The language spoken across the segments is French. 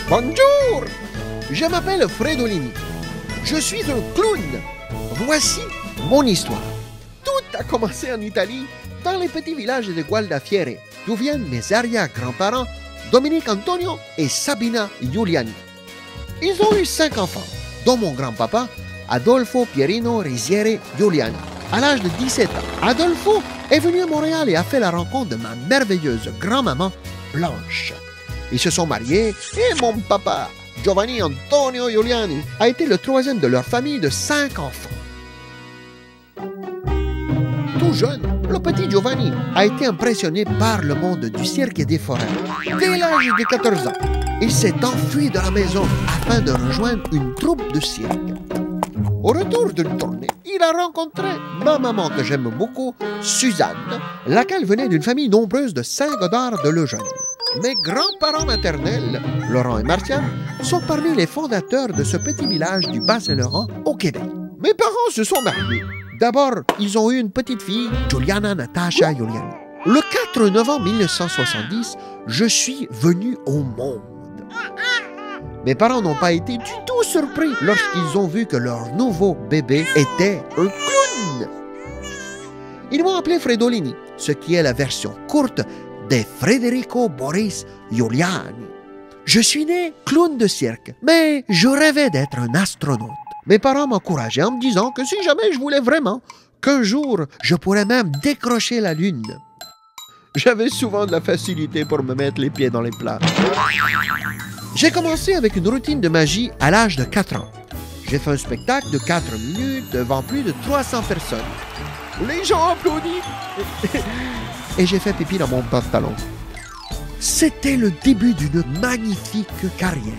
Bonjour! Je m'appelle Fredolini. Je suis un clown. Voici mon histoire. Tout a commencé en Italie, dans les petits villages de Gualdafiere, d'où viennent mes arrière-grands-parents, Dominique Antonio et Sabina Giuliani. Ils ont eu 5 enfants, dont mon grand-papa, Adolfo Pierino Risiere Giuliani. À l'âge de 17 ans, Adolfo est venu à Montréal et a fait la rencontre de ma merveilleuse grand-maman Blanche. Ils se sont mariés et mon papa, Giovanni Antonio Giuliani, a été le 3e de leur famille de 5 enfants. Tout jeune, le petit Giovanni a été impressionné par le monde du cirque et des forêts. Dès l'âge de 14 ans, il s'est enfui de la maison afin de rejoindre une troupe de cirque. Au retour d'une tournée, il a rencontré ma maman que j'aime beaucoup, Suzanne, laquelle venait d'une famille nombreuse de Saint-Godard-de-Lejeune. Mes grands-parents maternels, Laurent et Martial, sont parmi les fondateurs de ce petit village du Bas-Saint-Laurent au Québec. Mes parents se sont mariés. D'abord, ils ont eu une petite fille, Giuliana Natasha Giuliani. Le 4 novembre 1970, je suis venu au monde. Mes parents n'ont pas été du tout surpris lorsqu'ils ont vu que leur nouveau bébé était un clown. Ils m'ont appelé Fredolini, ce qui est la version courte de Federico Boris Giuliani. Je suis né clown de cirque, mais je rêvais d'être un astronaute. Mes parents m'encourageaient en me disant que si jamais je voulais vraiment, qu'un jour, je pourrais même décrocher la Lune. J'avais souvent de la facilité pour me mettre les pieds dans les plats. J'ai commencé avec une routine de magie à l'âge de 4 ans. J'ai fait un spectacle de 4 minutes devant plus de 300 personnes. Les gens applaudissent. Et j'ai fait pipi dans mon pantalon. C'était le début d'une magnifique carrière.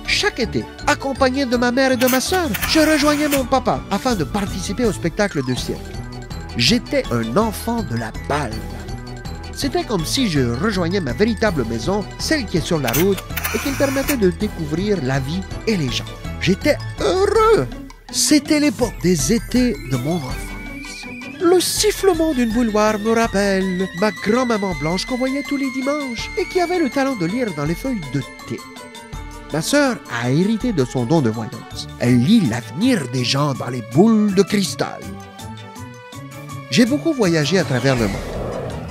Chaque été, accompagné de ma mère et de ma sœur, je rejoignais mon papa afin de participer au spectacle de cirque. J'étais un enfant de la balle. C'était comme si je rejoignais ma véritable maison, celle qui est sur la route et qui me permettait de découvrir la vie et les gens. J'étais heureux. C'était l'époque des étés de mon enfance. Le sifflement d'une bouilloire me rappelle ma grand-maman Blanche qu'on voyait tous les dimanches et qui avait le talent de lire dans les feuilles de thé. Ma sœur a hérité de son don de voyance. Elle lit l'avenir des gens dans les boules de cristal. J'ai beaucoup voyagé à travers le monde.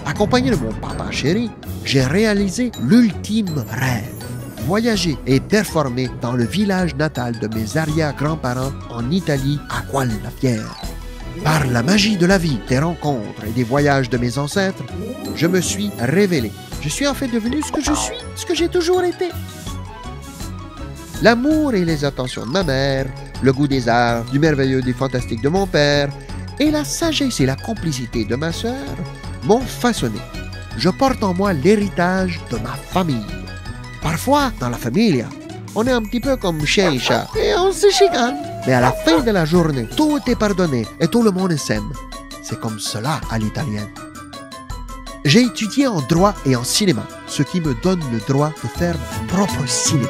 Accompagné de mon papa chéri, j'ai réalisé l'ultime rêve. Voyager et performer dans le village natal de mes arrière-grands-parents en Italie, à Gualdafiere. Par la magie de la vie, des rencontres et des voyages de mes ancêtres, je me suis révélé. Je suis en fait devenu ce que je suis, ce que j'ai toujours été. L'amour et les attentions de ma mère, le goût des arts, du merveilleux, du fantastique de mon père, et la sagesse et la complicité de ma sœur m'ont façonné. Je porte en moi l'héritage de ma famille. Parfois, dans la famille, on est un petit peu comme chien et chat, et on se chicane. Mais à la fin de la journée, tout est pardonné et tout le monde s'aime. C'est comme cela à l'italienne. J'ai étudié en droit et en cinéma, ce qui me donne le droit de faire mon propre cinéma.